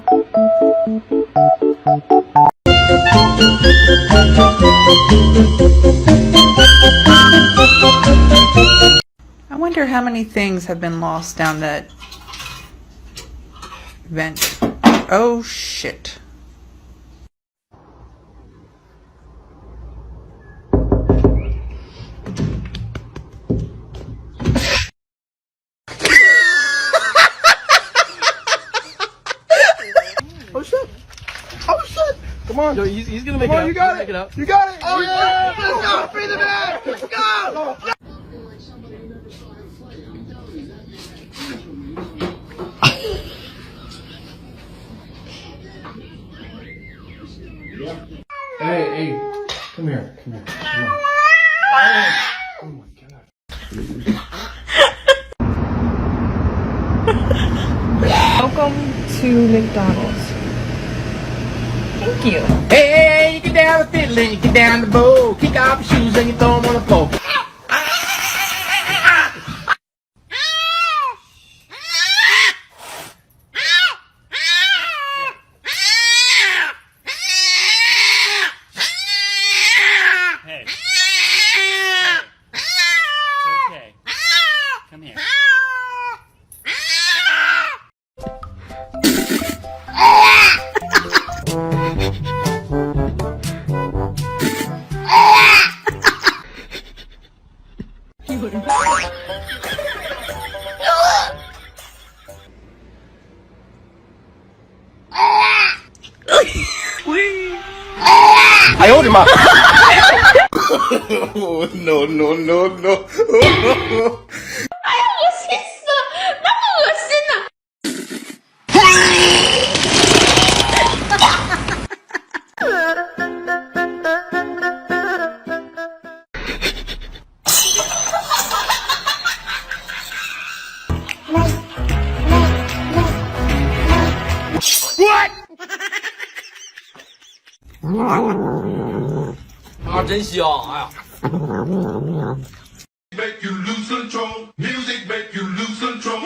I wonder how many things have been lost down that vent. Oh shit. Oh shit! Oh shit! Come on, Yo, he's gonna make come it on, up. you got Make it! it up. You got it! Oh yeah! Let's go! Free the man! Let's go! Hey, come here, come on. Oh my god. Welcome to McDonald's. Thank you. Hey, you get down the fiddle and you get down the bowl. Kick off your shoes and you throw them on the floor. Hey. It's okay. Come here. I owed him up. Oh, no. What? 啊，真香！哎呀。 Make you lose control. Music make you lose control.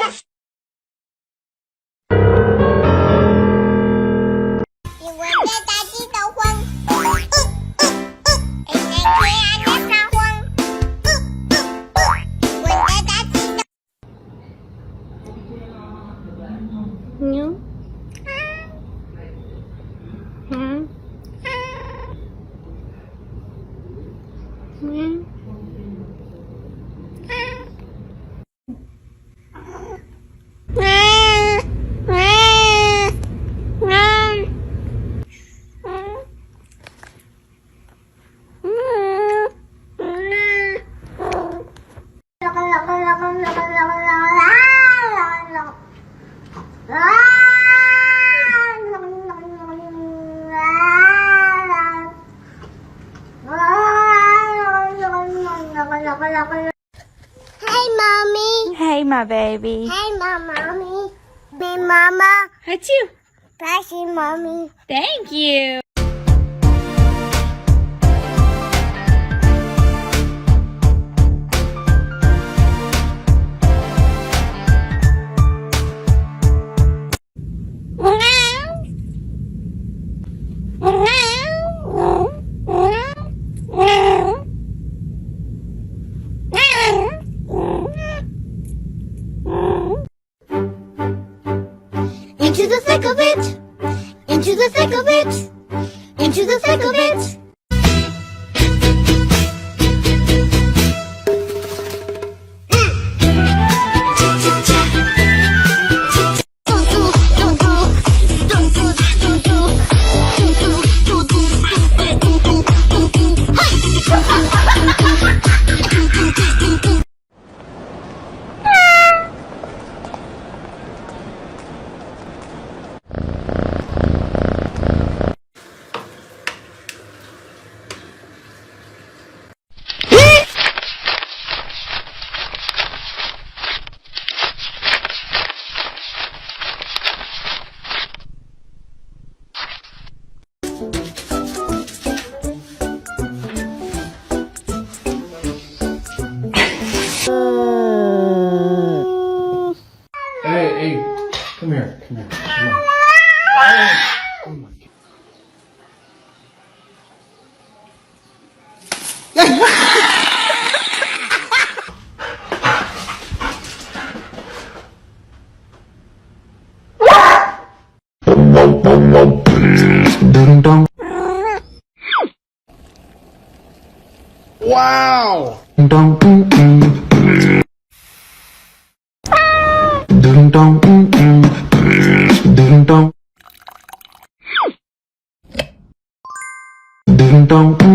'Hey, mommy. Hey, my baby. Hey, my mommy. Be mama. Achoo. Bye, mommy. Thank you. Into the thick of it. Into the thick of it. Into the thick of it. Hey, come here, come on. Wow! Ding dong,